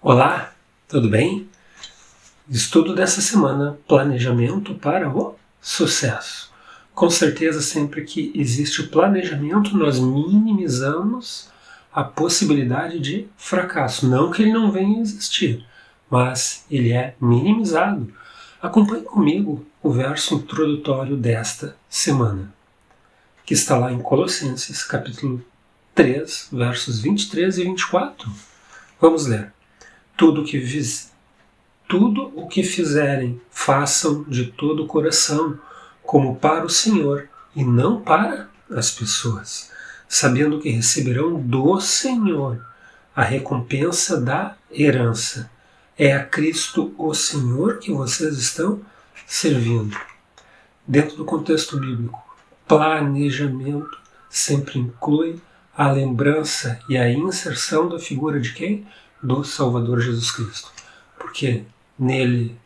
Olá, tudo bem? Estudo dessa semana, planejamento para o sucesso. Com certeza, sempre que existe o planejamento, nós minimizamos a possibilidade de fracasso. Não que ele não venha a existir, mas ele é minimizado. Acompanhe comigo o verso introdutório desta semana, que está lá em Colossenses, capítulo 3, versos 23 e 24. Vamos ler. Tudo o que fizerem, façam de todo o coração, como para o Senhor e não para as pessoas, sabendo que receberão do Senhor a recompensa da herança. É a Cristo o Senhor que vocês estão servindo. Dentro do contexto bíblico, planejamento sempre inclui a lembrança e a inserção da figura de quem? Do Salvador Jesus Cristo. Porque nele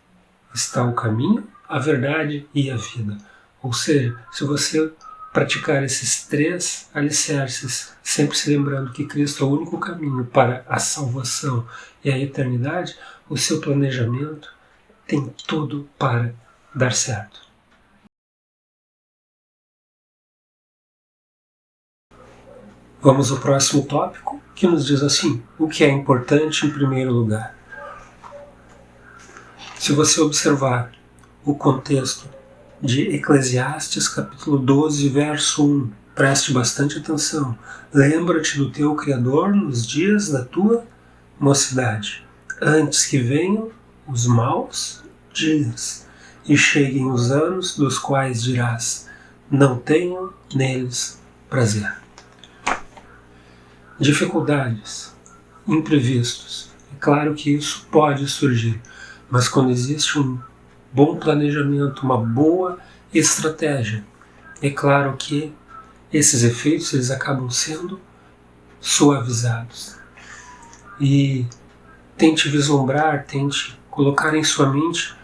está o caminho, a verdade e a vida. Ou seja, se você praticar esses três alicerces, sempre se lembrando que Cristo é o único caminho para a salvação e a eternidade, o seu planejamento tem tudo para dar certo. Vamos ao próximo tópico, que nos diz assim: o que é importante em primeiro lugar. Se você observar o contexto de Eclesiastes, capítulo 12, verso 1, preste bastante atenção. Lembra-te do teu Criador nos dias da tua mocidade, antes que venham os maus dias e cheguem os anos dos quais dirás: não tenho neles prazer. Dificuldades, imprevistos. É claro que isso pode surgir, mas quando existe um bom planejamento, uma boa estratégia, é claro que esses efeitos eles acabam sendo suavizados. E tente vislumbrar, tente colocar em sua mente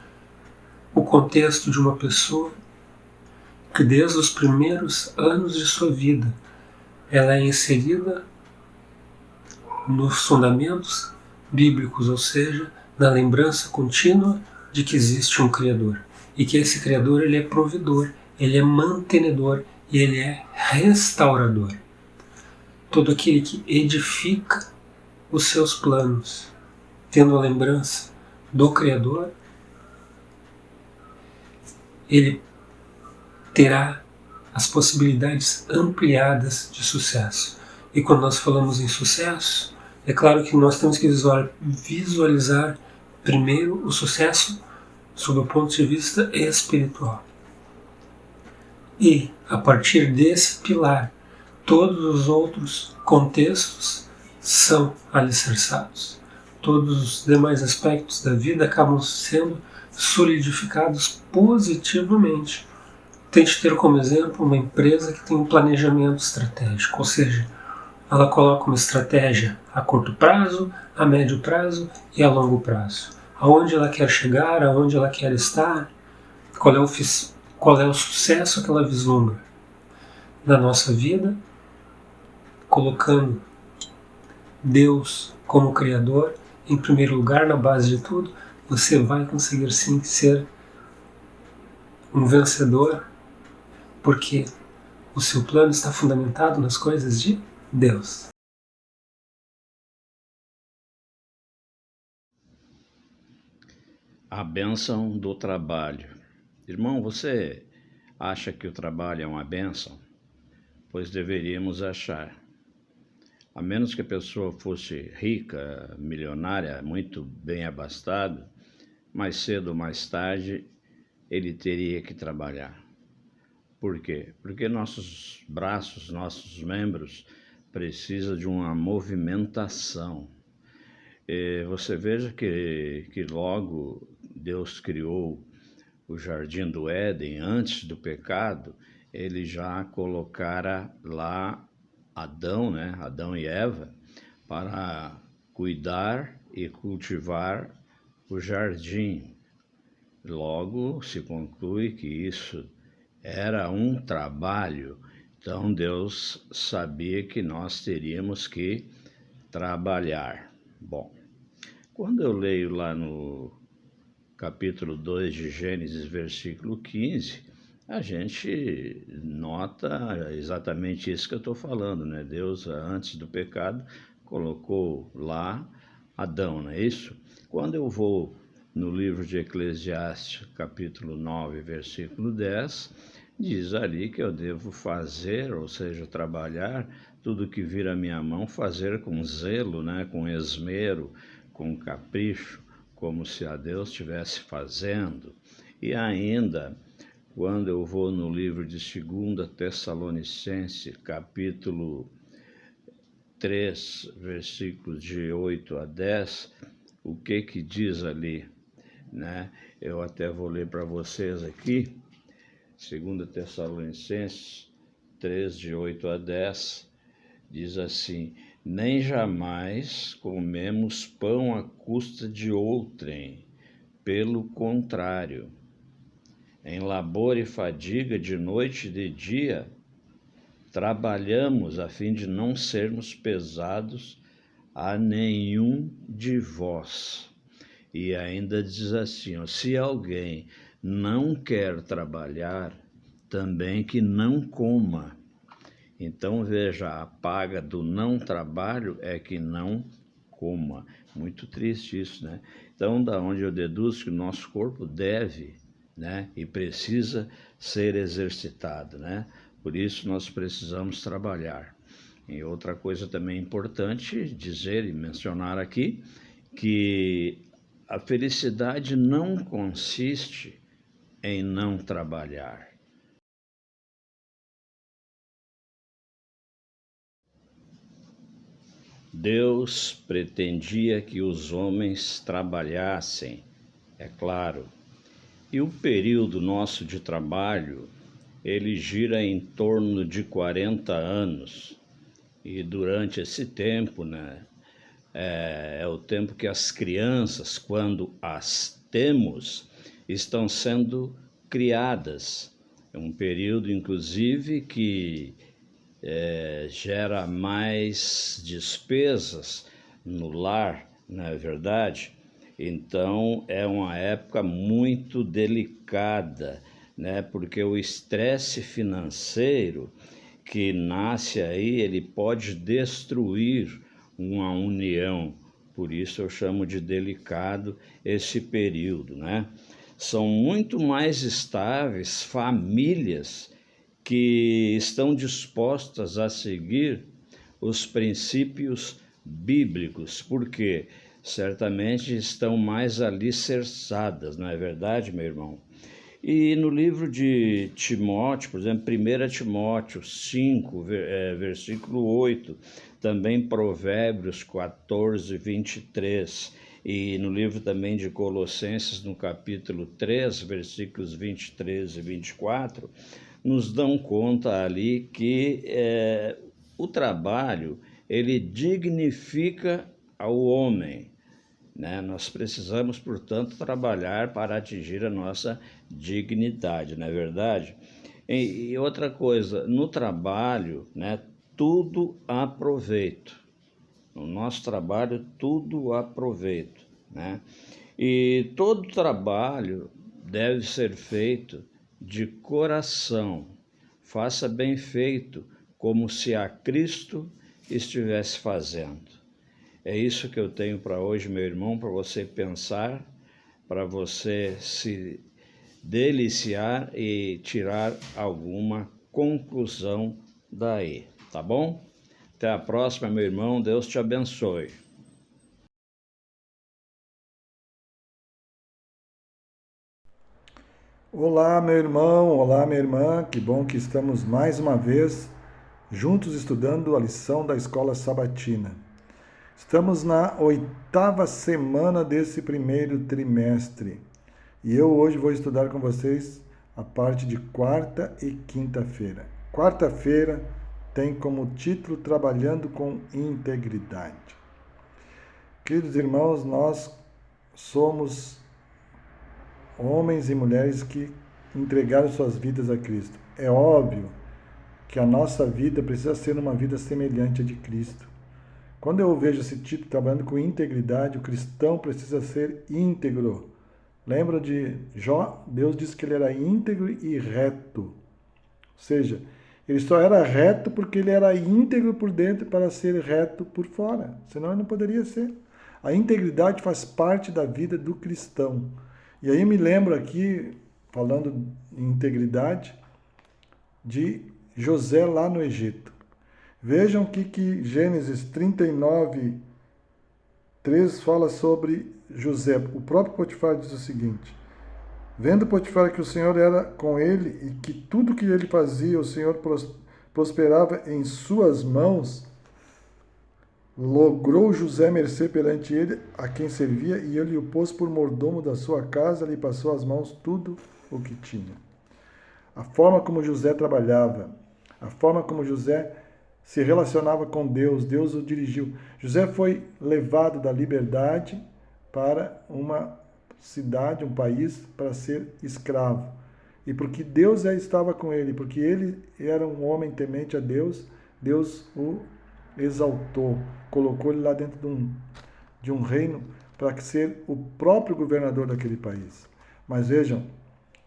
o contexto de uma pessoa que desde os primeiros anos de sua vida ela é inserida nos fundamentos bíblicos, ou seja, na lembrança contínua de que existe um Criador e que esse Criador ele é provedor, ele é mantenedor e ele é restaurador. Todo aquele que edifica os seus planos, tendo a lembrança do Criador, ele terá as possibilidades ampliadas de sucesso. E quando nós falamos em sucesso, é claro que nós temos que visualizar primeiro o sucesso sob o ponto de vista espiritual. E, a partir desse pilar, todos os outros contextos são alicerçados. Todos os demais aspectos da vida acabam sendo solidificados positivamente. Tente ter como exemplo uma empresa que tem um planejamento estratégico, ou seja, ela coloca uma estratégia a curto prazo, a médio prazo e a longo prazo. Aonde ela quer chegar, aonde ela quer estar, qual é o sucesso que ela vislumbra na nossa vida, colocando Deus como Criador em primeiro lugar, na base de tudo, você vai conseguir sim ser um vencedor, porque o seu plano está fundamentado nas coisas de Deus. A bênção do trabalho. Irmão, você acha que o trabalho é uma bênção? Pois deveríamos achar. A menos que a pessoa fosse rica, milionária, muito bem abastada, mais cedo ou mais tarde ele teria que trabalhar. Por quê? Porque nossos braços, nossos membros precisam de uma movimentação. Você veja que logo Deus criou o Jardim do Éden, antes do pecado, ele já colocara lá Adão, né? Adão e Eva, para cuidar e cultivar o jardim. Logo se conclui que isso era um trabalho. Então Deus sabia que nós teríamos que trabalhar. Bom, Quando eu leio lá no capítulo 2 de Gênesis, versículo 15, a gente nota exatamente isso que eu estou falando, né? Deus, antes do pecado, colocou lá Adão, não é isso? Quando eu vou no livro de Eclesiastes, capítulo 9, versículo 10, diz ali que eu devo fazer, ou seja, trabalhar tudo que vir à minha mão, fazer com zelo, né? Com esmero, com capricho, como se a Deus estivesse fazendo. E ainda, quando eu vou no livro de 2 Tessalonicenses, capítulo 3, versículos de 8 a 10, o que diz ali, né? Eu até vou ler para vocês aqui, 2 Tessalonicenses 3, de 8 a 10, diz assim: nem jamais comemos pão à custa de outrem, pelo contrário, em labor e fadiga de noite e de dia, trabalhamos a fim de não sermos pesados a nenhum de vós. E ainda diz assim, ó, se alguém não quer trabalhar, também que não coma. Então veja, a paga do não trabalho é que não coma. Muito triste isso, né? Então, da onde eu deduzo que o nosso corpo deve, né, e precisa ser exercitado, né? Por isso nós precisamos trabalhar. E outra coisa também importante dizer e mencionar aqui, que a felicidade não consiste em não trabalhar. Deus pretendia que os homens trabalhassem, é claro, e o período nosso de trabalho, ele gira em torno de 40 anos, e durante esse tempo, né, é o tempo que as crianças, quando as temos, estão sendo criadas. É um período, inclusive, que gera mais despesas no lar, não é verdade? Então é uma época muito delicada, né? Porque o estresse financeiro que nasce aí, ele pode destruir uma união. Por isso eu chamo de delicado esse período, né? São muito mais estáveis famílias que estão dispostas a seguir os princípios bíblicos, porque certamente estão mais alicerçadas, não é verdade, meu irmão? E no livro de Timóteo, por exemplo, 1 Timóteo 5, versículo 8, também Provérbios 14, 23, e no livro também de Colossenses, no capítulo 3, versículos 23 e 24, nos dão conta ali que o trabalho, ele dignifica ao homem, né? Nós precisamos, portanto, trabalhar para atingir a nossa dignidade, não é verdade? E outra coisa, no trabalho, né, tudo há proveito. No nosso trabalho, tudo há proveito, né? E todo trabalho deve ser feito de coração. Faça bem feito, como se a Cristo estivesse fazendo. É isso que eu tenho para hoje, meu irmão, para você pensar, para você se deliciar e tirar alguma conclusão daí, tá bom? Até a próxima, meu irmão. Deus te abençoe. Olá, meu irmão, olá, minha irmã, que bom que estamos mais uma vez juntos estudando a lição da Escola Sabatina. Estamos na 8ª semana desse primeiro trimestre e eu hoje vou estudar com vocês a parte de quarta e quinta-feira. Quarta-feira tem como título Trabalhando com Integridade. Queridos irmãos, nós somos homens e mulheres que entregaram suas vidas a Cristo. É óbvio que a nossa vida precisa ser uma vida semelhante à de Cristo. Quando eu vejo esse título trabalhando com integridade, o cristão precisa ser íntegro. Lembra de Jó? Deus disse que ele era íntegro e reto. Ou seja, ele só era reto porque ele era íntegro por dentro para ser reto por fora. Senão ele não poderia ser. A integridade faz parte da vida do cristão. E aí me lembro aqui, falando em integridade, de José lá no Egito. Vejam que Gênesis 39, 3 fala sobre José. O próprio Potifar diz o seguinte: vendo Potifar que o Senhor era com ele e que tudo que ele fazia, o Senhor prosperava em suas mãos, logrou José mercê perante ele, a quem servia, e ele o pôs por mordomo da sua casa, lhe passou às mãos tudo o que tinha. A forma como José trabalhava, a forma como José se relacionava com Deus, Deus o dirigiu. José foi levado da liberdade para uma cidade, um país, para ser escravo. E porque Deus estava com ele, porque ele era um homem temente a Deus, Deus o exaltou, colocou ele lá dentro de um reino para ser o próprio governador daquele país. Mas vejam,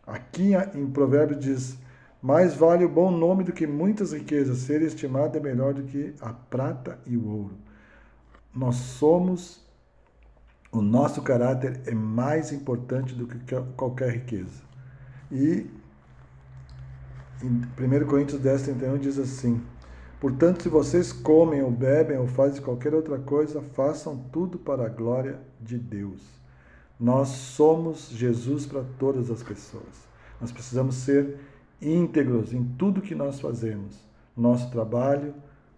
aqui em Provérbios diz: mais vale o bom nome do que muitas riquezas, ser estimado é melhor do que a prata e o ouro. Nós somos, o nosso caráter é mais importante do que qualquer riqueza. E em 1 Coríntios 10, 31 diz assim: portanto, se vocês comem ou bebem ou fazem qualquer outra coisa, façam tudo para a glória de Deus. Nós somos Jesus para todas as pessoas. Nós precisamos ser íntegros em tudo que nós fazemos, no nosso trabalho,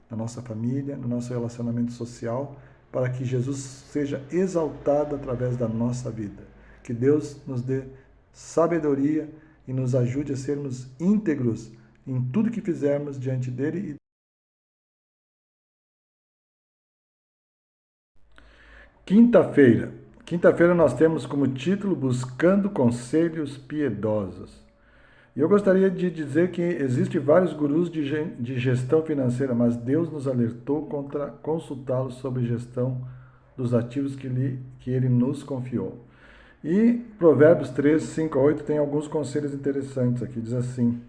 na nossa família, no nosso relacionamento social, para que Jesus seja exaltado através da nossa vida. Que Deus nos dê sabedoria e nos ajude a sermos íntegros em tudo que fizermos diante dele. Quinta-feira nós temos como título Buscando Conselhos Piedosos. E eu gostaria de dizer que existem vários gurus de gestão financeira, mas Deus nos alertou contra consultá-los sobre gestão dos ativos que ele nos confiou. E Provérbios 13, 5 a 8 tem alguns conselhos interessantes aqui. Diz assim: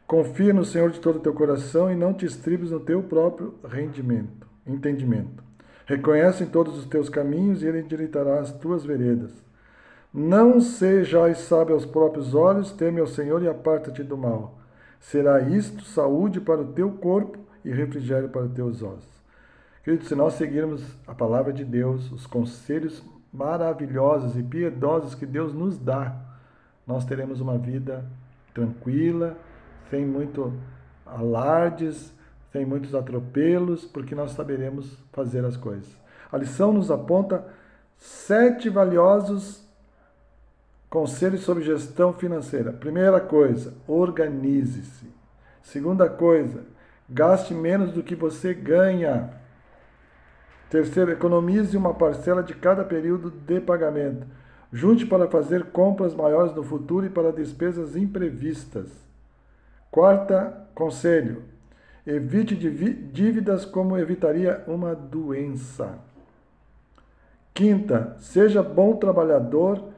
confia no Senhor de todo o teu coração e não te estribes no teu próprio entendimento. Reconhece em todos os teus caminhos e ele endireitará as tuas veredas. Não sejais sábio aos próprios olhos, teme ao Senhor e aparta-te do mal. Será isto saúde para o teu corpo e refrigério para os teus ossos. Queridos, se nós seguirmos a palavra de Deus, os conselhos maravilhosos e piedosos que Deus nos dá, nós teremos uma vida tranquila, sem muito alardes, sem muitos atropelos, porque nós saberemos fazer as coisas. A lição nos aponta 7 valiosos conselhos sobre gestão financeira. Primeira coisa, organize-se. Segunda coisa, gaste menos do que você ganha. Terceiro, economize uma parcela de cada período de pagamento. Junte para fazer compras maiores no futuro e para despesas imprevistas. Quarta conselho, evite dívidas como evitaria uma doença. Quinta, seja bom trabalhador,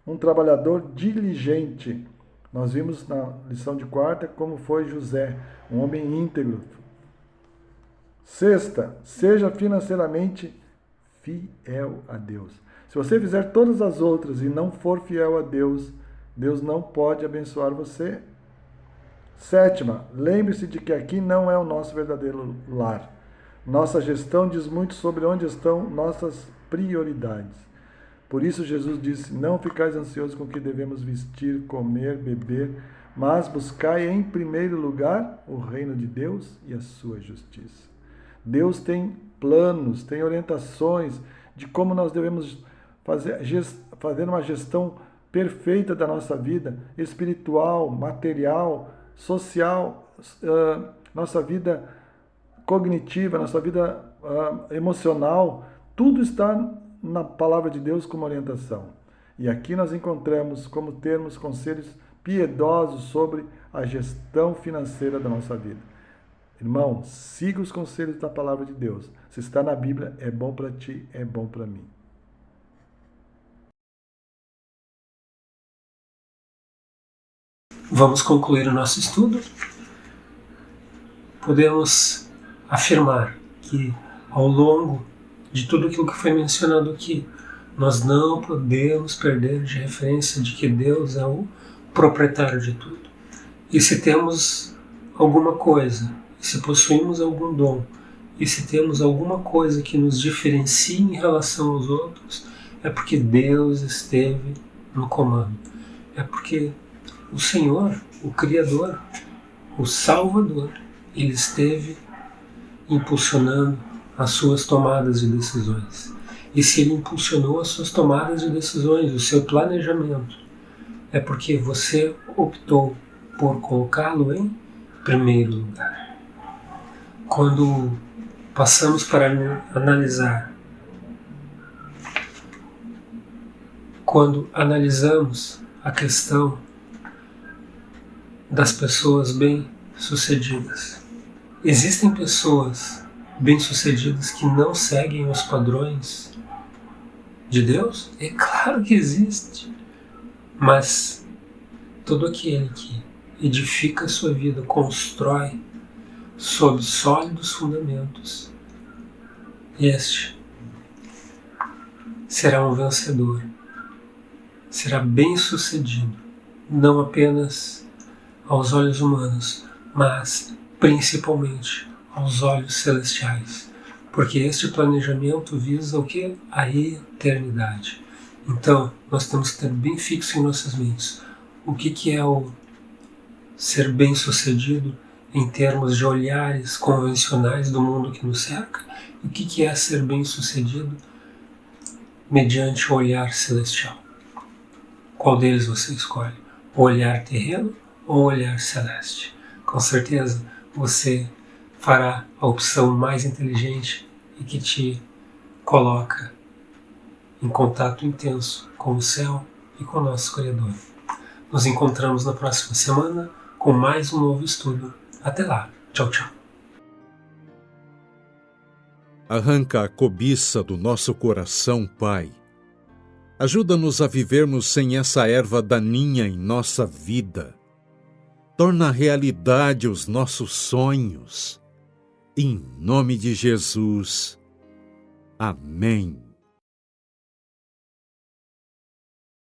um trabalhador diligente. Nós vimos na lição de quarta como foi José, um homem íntegro. Sexta, seja financeiramente fiel a Deus. Se você fizer todas as outras e não for fiel a Deus, Deus não pode abençoar você. Sétima, lembre-se de que aqui não é o nosso verdadeiro lar. Nossa gestão diz muito sobre onde estão nossas prioridades. Por isso Jesus disse: não ficais ansiosos com o que devemos vestir, comer, beber, mas buscai em primeiro lugar o reino de Deus e a sua justiça. Deus tem planos, tem orientações de como nós devemos fazer uma gestão perfeita da nossa vida, espiritual, material, social, nossa vida cognitiva, nossa vida emocional. Tudo está na palavra de Deus como orientação. E aqui nós encontramos como termos conselhos piedosos sobre a gestão financeira da nossa vida. Irmão, siga os conselhos da palavra de Deus. Se está na Bíblia, é bom para ti, é bom para mim. Vamos concluir o nosso estudo. Podemos afirmar que ao longo de tudo aquilo que foi mencionado aqui, nós não podemos perder de referência de que Deus é o proprietário de tudo. E se temos alguma coisa, se possuímos algum dom, e se temos alguma coisa que nos diferencie em relação aos outros, é porque Deus esteve no comando. É porque o Senhor, o Criador, o Salvador, Ele esteve impulsionando as suas tomadas de decisões. E se Ele impulsionou as suas tomadas de decisões, o seu planejamento, é porque você optou por colocá-lo em primeiro lugar. Quando passamos para analisar, quando analisamos a questão das pessoas bem-sucedidas, existem pessoas bem-sucedidas que não seguem os padrões de Deus? É claro que existe. Mas todo aquele que edifica a sua vida, constrói sob sólidos fundamentos, este será um vencedor, será bem-sucedido, não apenas aos olhos humanos, mas principalmente aos olhos celestiais, porque este planejamento visa o quê? A eternidade. Então, nós temos que ter bem fixo em nossas mentes o que é o ser bem-sucedido em termos de olhares convencionais do mundo que nos cerca, e o que é ser bem-sucedido mediante o olhar celestial. Qual deles você escolhe? O olhar terreno ou o olhar celeste? Com certeza você fará a opção mais inteligente e que te coloca em contato intenso com o céu e com o nosso Criador. Nos encontramos na próxima semana com mais um novo estudo. Até lá. Tchau, tchau. Arranca a cobiça do nosso coração, Pai. Ajuda-nos a vivermos sem essa erva daninha em nossa vida. Torna realidade os nossos sonhos. Em nome de Jesus. Amém.